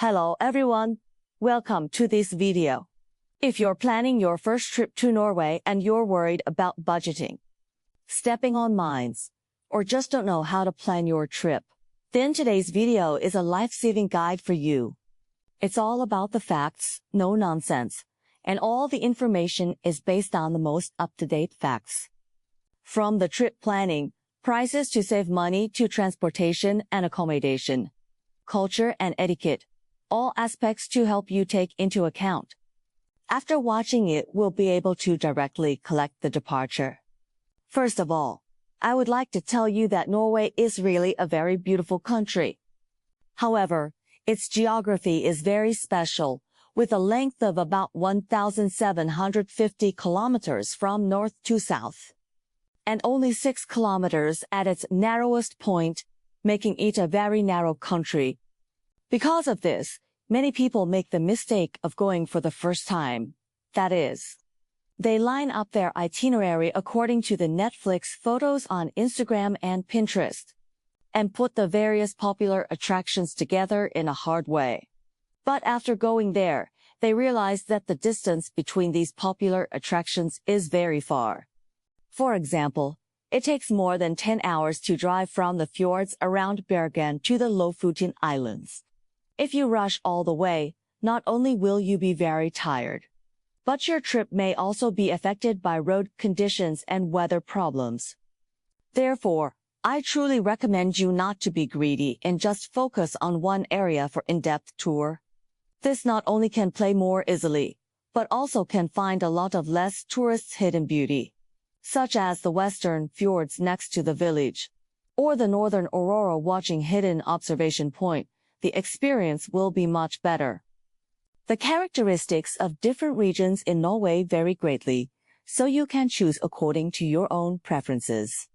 Hello everyone, welcome to this video. If you're planning your first trip to Norway and you're worried about budgeting, stepping on mines, or just don't know how to plan your trip, then today's video is a life-saving guide for you. It's all about the facts, no nonsense, and all the information is based on the most up-to-date facts. From the trip planning, prices to save money to transportation and accommodation, culture and etiquette, all aspects to help you take into account. After watching it, we'll be able to directly collect the departure. First of all, I would like to tell you that Norway is really a very beautiful country. However, its geography is very special, with a length of about 1,750 kilometers from north to south, and only 6 kilometers at its narrowest point, making it a very narrow country. Because of this, many people make the mistake of going for the first time. That is, they line up their itinerary according to the Netflix photos on Instagram and Pinterest, and put the various popular attractions together in a hard way. But after going there, they realize that the distance between these popular attractions is very far. For example, it takes more than 10 hours to drive from the fjords around Bergen to the Lofoten Islands. If you rush all the way, not only will you be very tired, but your trip may also be affected by road conditions and weather problems. Therefore, I truly recommend you not to be greedy and just focus on one area for in-depth tour. This not only can play more easily, but also can find a lot of less tourists' hidden beauty, such as the western fjords next to the village, or the northern Aurora watching hidden observation point. The experience will be much better. The characteristics of different regions in Norway vary greatly, so you can choose according to your own preferences.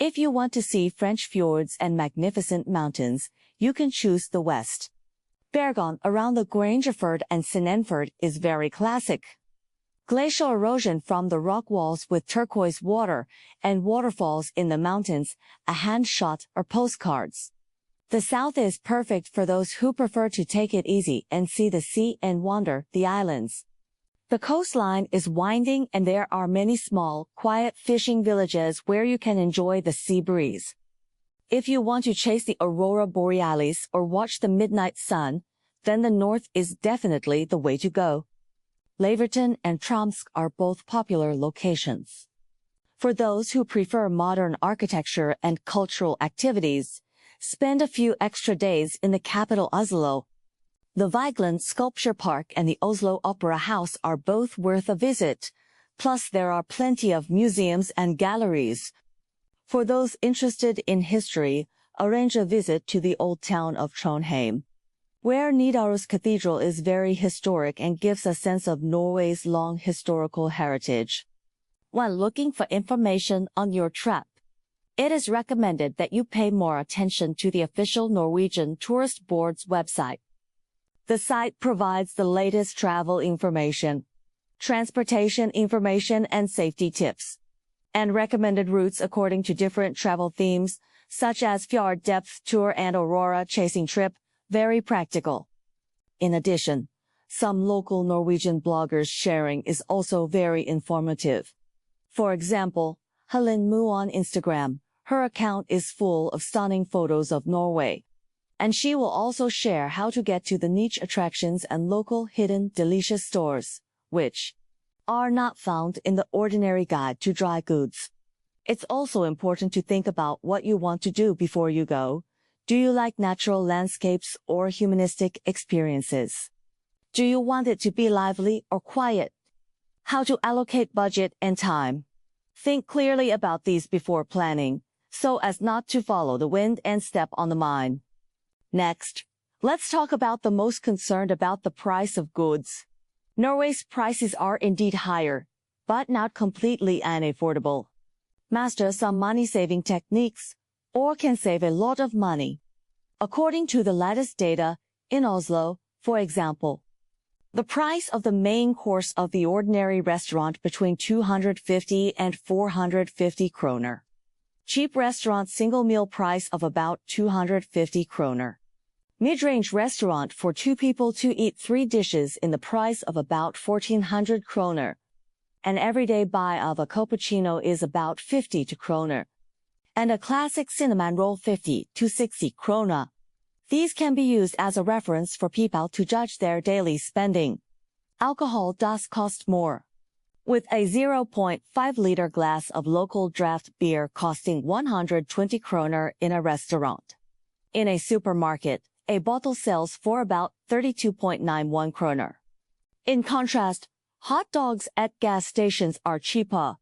If you want to see French fjords and magnificent mountains, you can choose the west. Bergen around the Grangefjord and Sinenfjord is very classic. Glacial erosion from the rock walls with turquoise water and waterfalls in the mountains, a hand shot or postcards. The south is perfect for those who prefer to take it easy and see the sea and wander the islands. The coastline is winding and there are many small, quiet fishing villages where you can enjoy the sea breeze. If you want to chase the Aurora Borealis or watch the midnight sun, then the north is definitely the way to go. Laverton and Tromsø are both popular locations. For those who prefer modern architecture and cultural activities, spend a few extra days in the capital Oslo. The Vigeland Sculpture Park and the Oslo Opera House are both worth a visit, plus there are plenty of museums and galleries. For those interested in history, arrange a visit to the old town of Trondheim, where Nidaros Cathedral is very historic and gives a sense of Norway's long historical heritage. While looking for information on your trip, it is recommended that you pay more attention to the official Norwegian Tourist Board's website. The site provides the latest travel information, transportation information and safety tips, and recommended routes according to different travel themes, such as Fjord Depth Tour and Aurora Chasing Trip, very practical. In addition, some local Norwegian bloggers sharing is also very informative. For example, Helen Mu on Instagram. Her account is full of stunning photos of Norway, and she will also share how to get to the niche attractions and local hidden delicious stores, which are not found in the ordinary guide to dry goods. It's also important to think about what you want to do before you go. Do you like natural landscapes or humanistic experiences? Do you want it to be lively or quiet? How to allocate budget and time? Think clearly about these before planning, so as not to follow the wind and step on the mine. Next, let's talk about the most concerned about the price of goods. Norway's prices are indeed higher, but not completely unaffordable. Master some money-saving techniques, or can save a lot of money. According to the latest data, in Oslo, for example, the price of the main course of the ordinary restaurant between 250 and 450 kroner. Cheap restaurant single meal price of about 250 kroner. Mid-range restaurant for 2 people to eat 3 dishes in the price of about 1400 kroner. An everyday buy of a cappuccino is about 50 kroner. And a classic cinnamon roll 50 to 60 krona. These can be used as a reference for people to judge their daily spending. Alcohol does cost more, with a 0.5-liter glass of local draft beer costing 120 kroner in a restaurant. In a supermarket, a bottle sells for about 32.91 kroner. In contrast, hot dogs at gas stations are cheaper.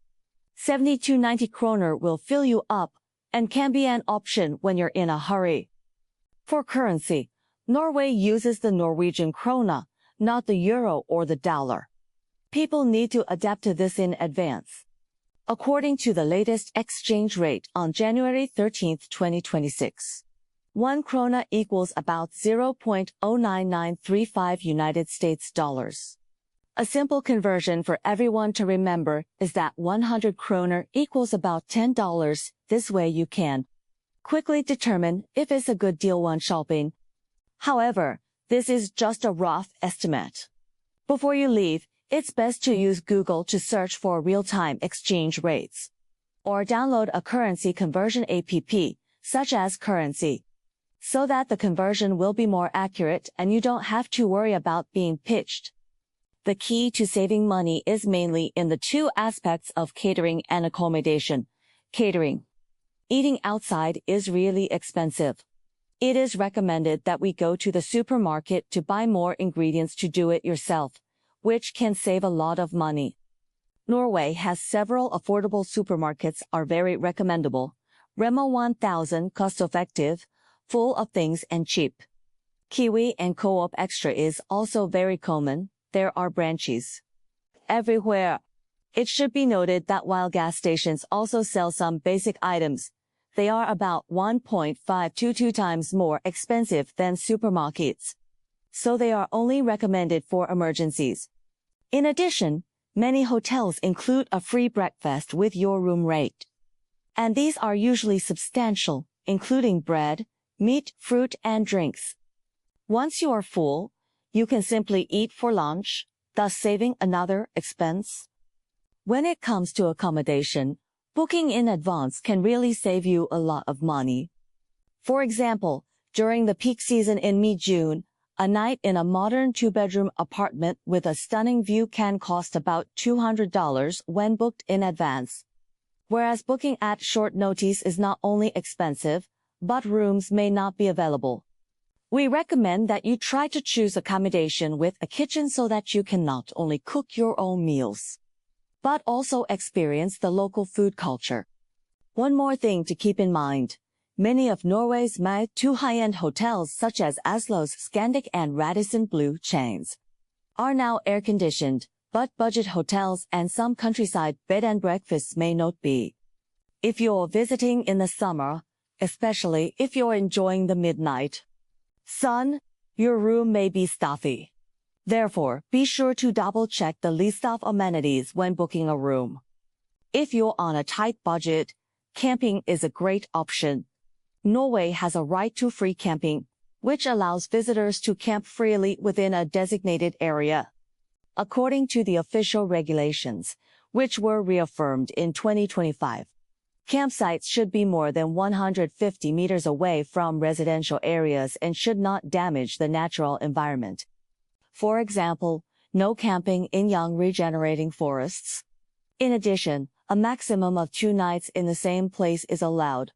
70 to 90 kroner will fill you up and can be an option when you're in a hurry. For currency, Norway uses the Norwegian krone, not the euro or the dollar. People need to adapt to this in advance. According to the latest exchange rate on January 13, 2026, 1 krona equals about 0.09935 United States dollars. A simple conversion for everyone to remember is that 100 kroner equals about $10. This way you can quickly determine if it's a good deal when shopping. However, this is just a rough estimate. Before you leave, it's best to use Google to search for real-time exchange rates, or download a currency conversion app, such as Currency, so that the conversion will be more accurate and you don't have to worry about being pitched. The key to saving money is mainly in the 2 aspects of catering and accommodation. Catering. Eating outside is really expensive. It is recommended that we go to the supermarket to buy more ingredients to do it yourself, which can save a lot of money. Norway has several affordable supermarkets are very recommendable. Rema 1000 cost-effective, full of things and cheap. Kiwi and Co-op Extra is also very common. There are branches everywhere. It should be noted that while gas stations also sell some basic items, they are about 1.5 to 2 times more expensive than supermarkets. So they are only recommended for emergencies. In addition, many hotels include a free breakfast with your room rate. And these are usually substantial, including bread, meat, fruit, and drinks. Once you are full, you can simply eat for lunch, thus saving another expense. When it comes to accommodation, booking in advance can really save you a lot of money. For example, during the peak season in mid-June, a night in a modern 2-bedroom apartment with a stunning view can cost about $200 when booked in advance. Whereas booking at short notice is not only expensive, but rooms may not be available. We recommend that you try to choose accommodation with a kitchen so that you can not only cook your own meals, but also experience the local food culture. One more thing to keep in mind. Many of Norway's mid to high-end hotels such as Oslo's Scandic and Radisson Blu chains are now air-conditioned, but budget hotels and some countryside bed and breakfasts may not be. If you're visiting in the summer, especially if you're enjoying the midnight sun, your room may be stuffy. Therefore, be sure to double-check the list of amenities when booking a room. If you're on a tight budget, camping is a great option. Norway has a right to free camping, which allows visitors to camp freely within a designated area. According to the official regulations, which were reaffirmed in 2025, campsites should be more than 150 meters away from residential areas and should not damage the natural environment. For example, no camping in young regenerating forests. In addition, a maximum of 2 nights in the same place is allowed.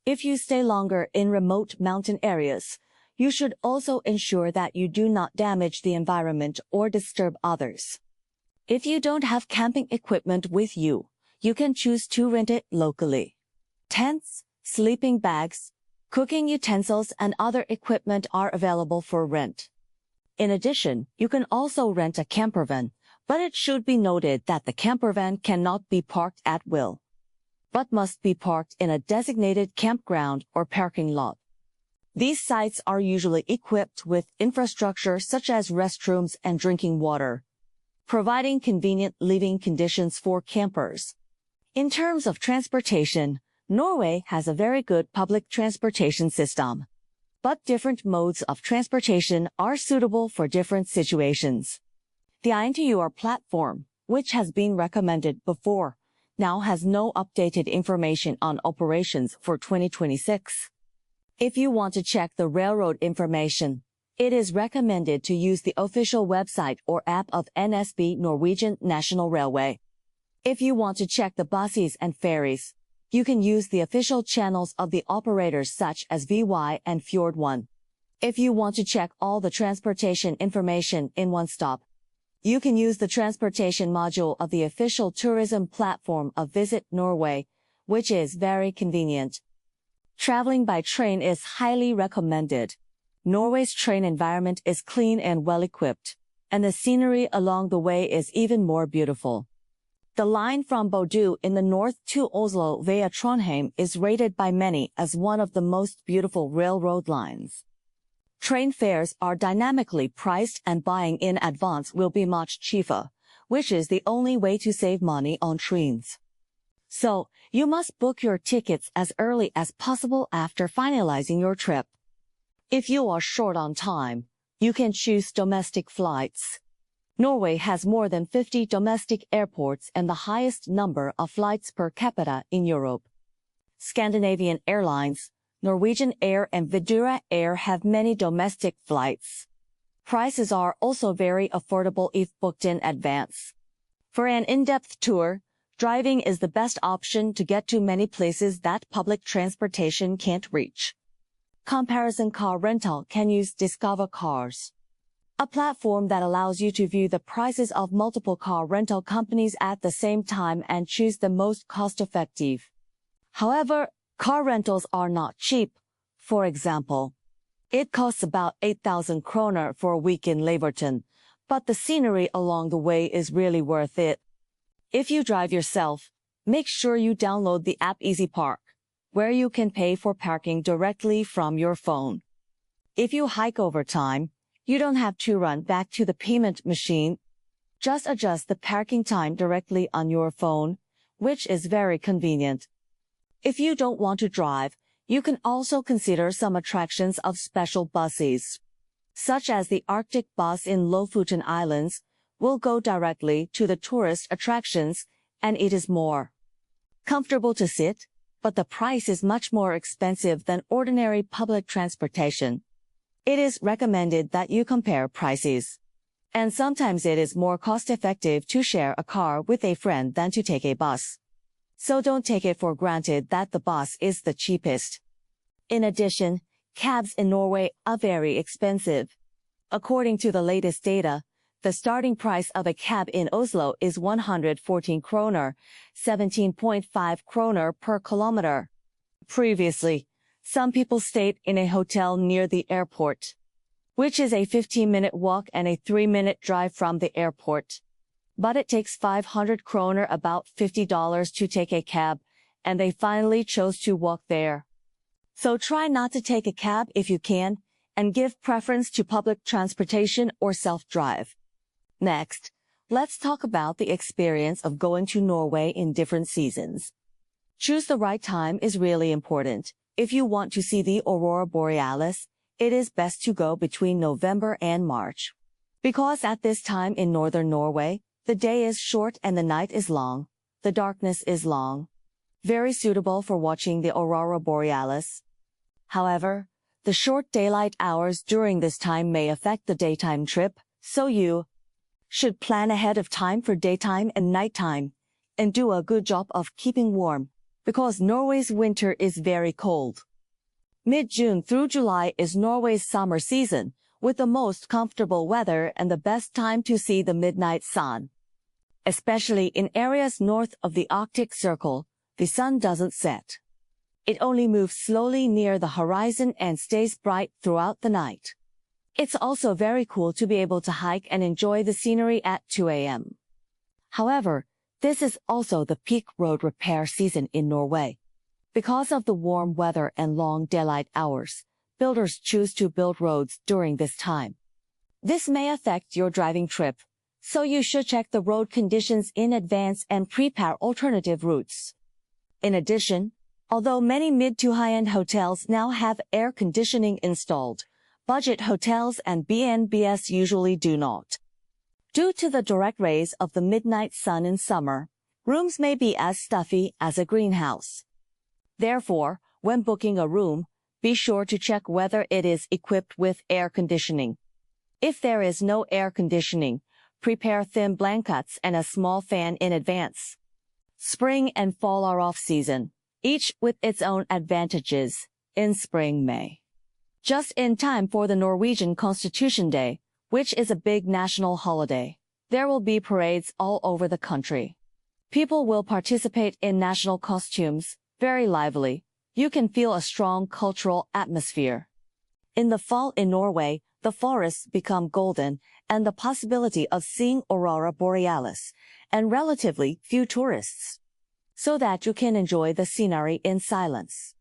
If you stay longer in remote mountain areas, you should also ensure that you do not damage the environment or disturb others. If you don't have camping equipment with you, you can choose to rent it locally. Tents, sleeping bags, cooking utensils, and other equipment are available for rent. In addition, you can also rent a campervan, but it should be noted that the campervan cannot be parked at will, but must be parked in a designated campground or parking lot. These sites are usually equipped with infrastructure such as restrooms and drinking water, providing convenient living conditions for campers. In terms of transportation, Norway has a very good public transportation system. but different modes of transportation are suitable for different situations. The INTUR platform, which has been recommended before, now has no updated information on operations for 2026. If you want to check the railroad information, it is recommended to use the official website or app of NSB Norwegian National Railway. If you want to check the buses and ferries, you can use the official channels of the operators such as VY and Fjord 1. If you want to check all the transportation information in one stop, you can use the transportation module of the official tourism platform of Visit Norway, which is very convenient. Traveling by train is highly recommended. Norway's train environment is clean and well-equipped, and the scenery along the way is even more beautiful. The line from Bodø in the north to Oslo via Trondheim is rated by many as one of the most beautiful railroad lines. Train fares are dynamically priced and buying in advance will be much cheaper, which is the only way to save money on trains. So, you must book your tickets as early as possible after finalizing your trip. If you are short on time, you can choose domestic flights. Norway has more than 50 domestic airports and the highest number of flights per capita in Europe. Scandinavian Airlines, Norwegian Air and Widerøe Air have many domestic flights. Prices are also very affordable if booked in advance. For an in-depth tour, driving is the best option to get to many places that public transportation can't reach. Comparison car rental can use Discover Cars, a platform that allows you to view the prices of multiple car rental companies at the same time and choose the most cost-effective. However, car rentals are not cheap. For example, it costs about 8,000 kroner for a week in Leverton, but the scenery along the way is really worth it. If you drive yourself, make sure you download the app Easy Park, where you can pay for parking directly from your phone. If you hike over time, you don't have to run back to the payment machine. Just adjust the parking time directly on your phone, which is very convenient. If you don't want to drive, you can also consider some attractions of special buses, such as the Arctic bus in Lofoten Islands, will go directly to the tourist attractions, and it is more comfortable to sit, but the price is much more expensive than ordinary public transportation. It is recommended that you compare prices. And sometimes it is more cost-effective to share a car with a friend than to take a bus. So don't take it for granted that the bus is the cheapest. In addition, cabs in Norway are very expensive. According to the latest data, the starting price of a cab in Oslo is 114 kroner, 17.5 kroner per kilometer. Previously, some people stayed in a hotel near the airport, which is a 15-minute walk and a 3-minute drive from the airport. But it takes 500 kroner, about $50 to take a cab, and they finally chose to walk there. So try not to take a cab if you can, and give preference to public transportation or self-drive. Next, let's talk about the experience of going to Norway in different seasons. Choose the right time is really important. If you want to see the Aurora Borealis, it is best to go between November and March. Because at this time in northern Norway, the day is short and the night is long, the darkness is long. Very suitable for watching the Aurora Borealis. However, the short daylight hours during this time may affect the daytime trip, so you should plan ahead of time for daytime and nighttime, and do a good job of keeping warm, because Norway's winter is very cold. Mid-June through July is Norway's summer season, with the most comfortable weather and the best time to see the midnight sun. Especially in areas north of the Arctic Circle, the sun doesn't set. It only moves slowly near the horizon and stays bright throughout the night. It's also very cool to be able to hike and enjoy the scenery at 2 a.m. However, this is also the peak road repair season in Norway. Because of the warm weather and long daylight hours, builders choose to build roads during this time. This may affect your driving trip, so you should check the road conditions in advance and prepare alternative routes. In addition, Although many mid to high-end hotels now have air conditioning installed, budget hotels and B&Bs usually do not. Due to the direct rays of the midnight sun in summer, rooms may be as stuffy as a greenhouse. Therefore, when booking a room, be sure to check whether it is equipped with air conditioning. If there is no air conditioning, prepare thin blankets and a small fan in advance. Spring and fall are off-season, each with its own advantages. In spring, May, just in time for the Norwegian Constitution Day, which is a big national holiday, there will be parades all over the country. People will participate in national costumes, very lively. You can feel a strong cultural atmosphere. In the fall in Norway, the forests become golden, and the possibility of seeing Aurora Borealis, and relatively few tourists, so that you can enjoy the scenery in silence.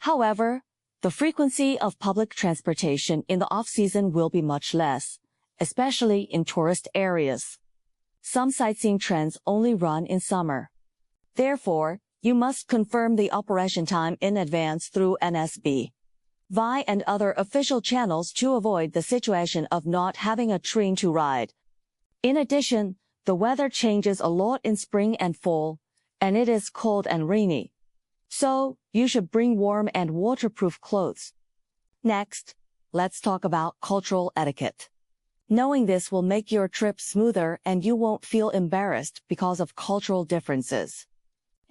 However, the frequency of public transportation in the off-season will be much less, especially in tourist areas. Some sightseeing trains only run in summer. Therefore, you must confirm the operation time in advance through NSB, VI and other official channels to avoid the situation of not having a train to ride. In addition, the weather changes a lot in spring and fall, and it is cold and rainy. So, you should bring warm and waterproof clothes. Next, let's talk about cultural etiquette. Knowing this will make your trip smoother and you won't feel embarrassed because of cultural differences.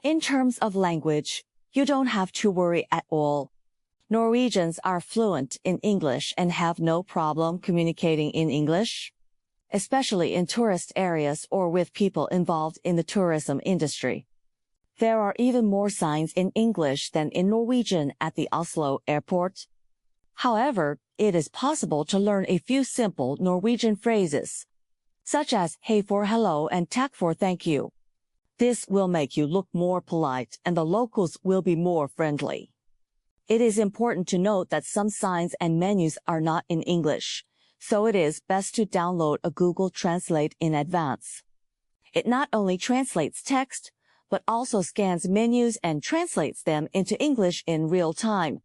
In terms of language, you don't have to worry at all. Norwegians are fluent in English and have no problem communicating in English, especially in tourist areas or with people involved in the tourism industry. There are even more signs in English than in Norwegian at the Oslo airport. However, it is possible to learn a few simple Norwegian phrases, such as hey for hello and takk for thank you. This will make you look more polite and the locals will be more friendly. It is important to note that some signs and menus are not in English, so it is best to download a Google Translate in advance. It not only translates text, but also scans menus and translates them into English in real time.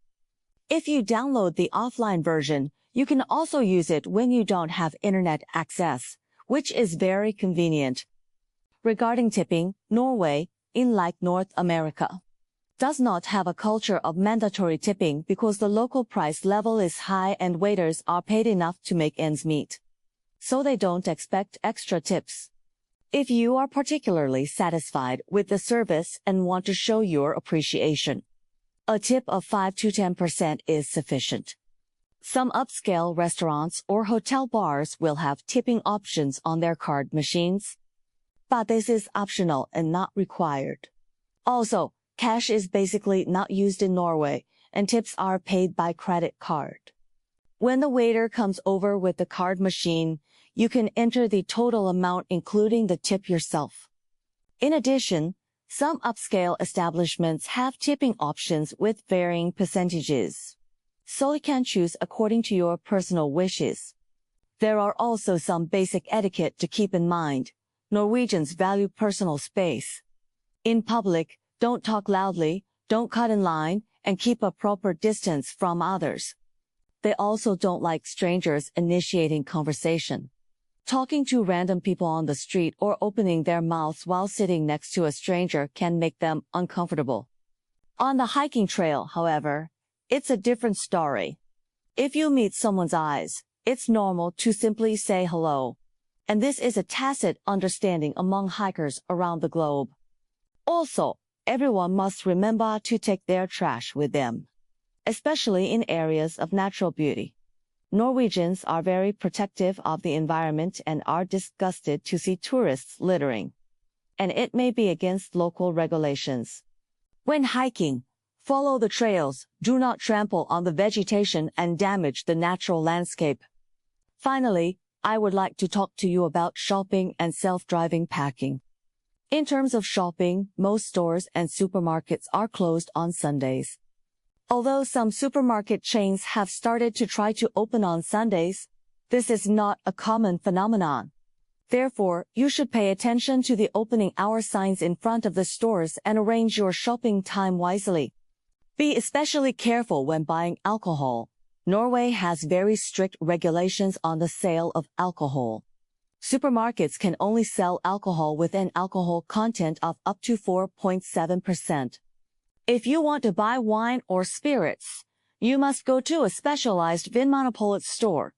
If you download the offline version, you can also use it when you don't have internet access, which is very convenient. Regarding tipping, Norway, unlike North America, does not have a culture of mandatory tipping because the local price level is high and waiters are paid enough to make ends meet. So they don't expect extra tips. If you are particularly satisfied with the service and want to show your appreciation, a tip of 5 to 10% is sufficient. Some upscale restaurants or hotel bars will have tipping options on their card machines, but this is optional and not required. Also, cash is basically not used in Norway, and tips are paid by credit card. When the waiter comes over with the card machine, you can enter the total amount including the tip yourself. In addition, some upscale establishments have tipping options with varying percentages, so you can choose according to your personal wishes. There are also some basic etiquette to keep in mind. Norwegians value personal space. In public, don't talk loudly, don't cut in line, and keep a proper distance from others. They also don't like strangers initiating conversation. Talking to random people on the street or opening their mouths while sitting next to a stranger can make them uncomfortable. On the hiking trail, however, it's a different story. If you meet someone's eyes, it's normal to simply say hello. And this is a tacit understanding among hikers around the globe. Also, everyone must remember to take their trash with them, especially in areas of natural beauty. Norwegians are very protective of the environment and are disgusted to see tourists littering, and it may be against local regulations. When hiking, follow the trails, do not trample on the vegetation and damage the natural landscape. Finally, I would like to talk to you about shopping and self-driving packing. In terms of shopping, most stores and supermarkets are closed on Sundays. Although some supermarket chains have started to try to open on Sundays, this is not a common phenomenon. Therefore, you should pay attention to the opening hour signs in front of the stores and arrange your shopping time wisely. Be especially careful when buying alcohol. Norway has very strict regulations on the sale of alcohol. Supermarkets can only sell alcohol with an alcohol content of up to 4.7%. If you want to buy wine or spirits, you must go to a specialized Vinmonopolet store.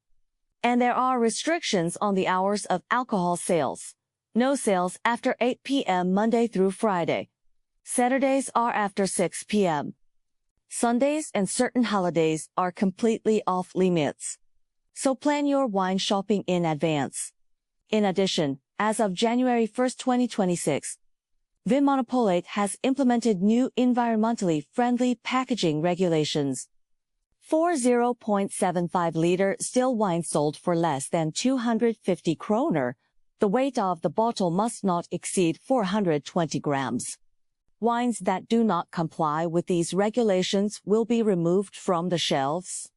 And there are restrictions on the hours of alcohol sales. No sales after 8 p.m. Monday through Friday. Saturdays are after 6 p.m. Sundays and certain holidays are completely off limits. So plan your wine shopping in advance. In addition, as of January 1, 2026, Vinmonopolet has implemented new environmentally friendly packaging regulations. For 0.75-liter still wine sold for less than 250 kroner, the weight of the bottle must not exceed 420 grams. Wines that do not comply with these regulations will be removed from the shelves.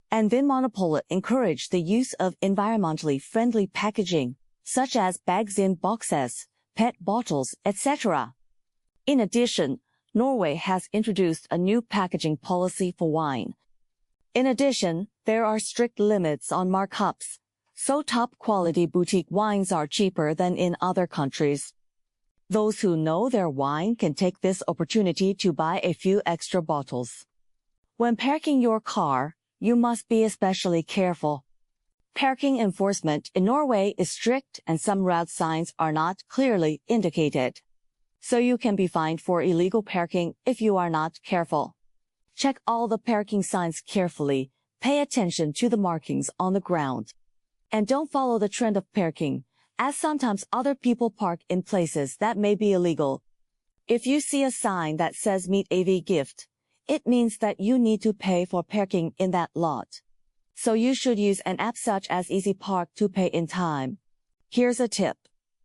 And Vinmonopolet encouraged the use of environmentally friendly packaging, such as bags in boxes, PET bottles, etc. In addition, Norway has introduced a new packaging policy for wine. In addition, there are strict limits on markups, so top-quality boutique wines are cheaper than in other countries. Those who know their wine can take this opportunity to buy a few extra bottles. When parking your car, you must be especially careful. Parking enforcement in Norway is strict and some route signs are not clearly indicated. So you can be fined for illegal parking if you are not careful. Check all the parking signs carefully, pay attention to the markings on the ground. And don't follow the trend of parking, as sometimes other people park in places that may be illegal. If you see a sign that says meet AV gift, it means that you need to pay for parking in that lot. So you should use an app such as Easy Park to pay in time. Here's a tip.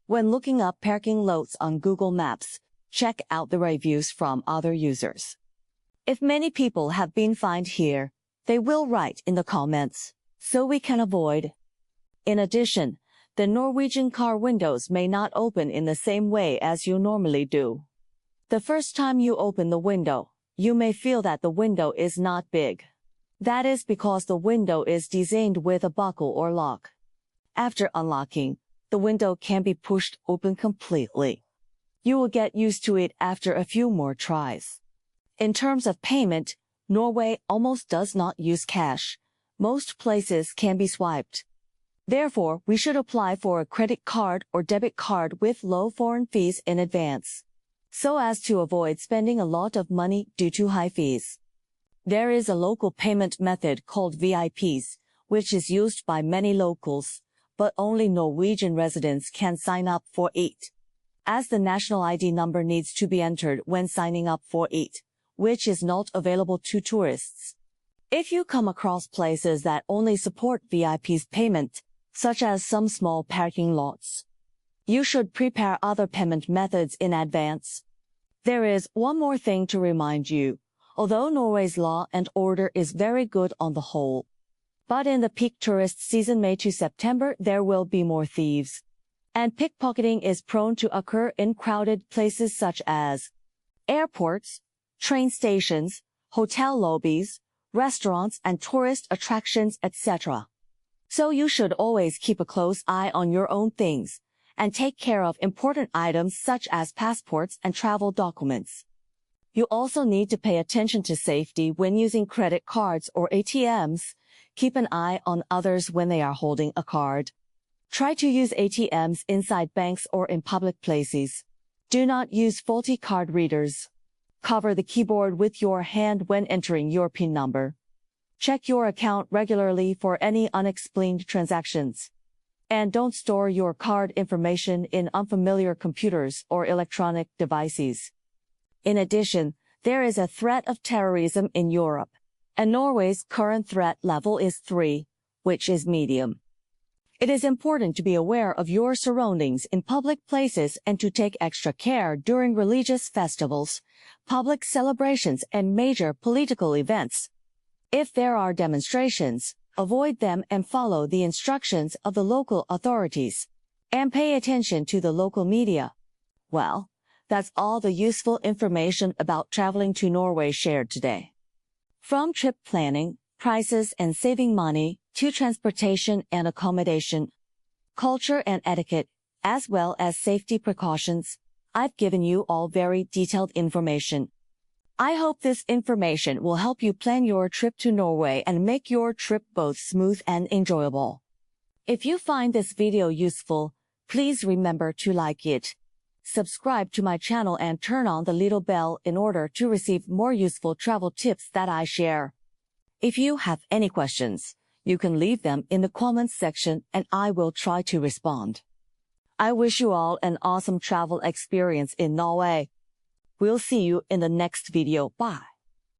When looking up parking lots on Google Maps, check out the reviews from other users. If many people have been fined here, they will write in the comments, so we can avoid. In addition, the Norwegian car windows may not open in the same way as you normally do. The first time you open the window, you may feel that the window is not big. That is because the window is designed with a buckle or lock. After unlocking, the window can be pushed open completely. You will get used to it after a few more tries. In terms of payment, Norway almost does not use cash. Most places can be swiped. Therefore, we should apply for a credit card or debit card with low foreign fees in advance, so as to avoid spending a lot of money due to high fees. There is a local payment method called VIPs, which is used by many locals, but only Norwegian residents can sign up for it, as the national ID number needs to be entered when signing up for it, which is not available to tourists. If you come across places that only support VIPs payment, such as some small parking lots, you should prepare other payment methods in advance. There is one more thing to remind you. Although Norway's law and order is very good on the whole, but in the peak tourist season May to September there will be more thieves. And pickpocketing is prone to occur in crowded places such as airports, train stations, hotel lobbies, restaurants and tourist attractions, etc. So you should always keep a close eye on your own things, and take care of important items such as passports and travel documents. You also need to pay attention to safety when using credit cards or ATMs. Keep an eye on others when they are holding a card. Try to use ATMs inside banks or in public places. Do not use faulty card readers. Cover the keyboard with your hand when entering your PIN number. Check your account regularly for any unexplained transactions. And don't store your card information in unfamiliar computers or electronic devices. In addition, there is a threat of terrorism in Europe, and Norway's current threat level is 3, which is medium. It is important to be aware of your surroundings in public places and to take extra care during religious festivals, public celebrations, and major political events. If there are demonstrations, avoid them and follow the instructions of the local authorities, and pay attention to the local media. Well, That's all the useful information about traveling to Norway shared today. From trip planning, prices and saving money, to transportation and accommodation, culture and etiquette, as well as safety precautions, I've given you all very detailed information. I hope this information will help you plan your trip to Norway and make your trip both smooth and enjoyable. If you find this video useful, please remember to like it, subscribe to my channel and turn on the little bell in order to receive more useful travel tips that I share. If you have any questions, you can leave them in the comments section and I will try to respond. I wish you all an awesome travel experience in Norway. We'll see you in the next video. Bye.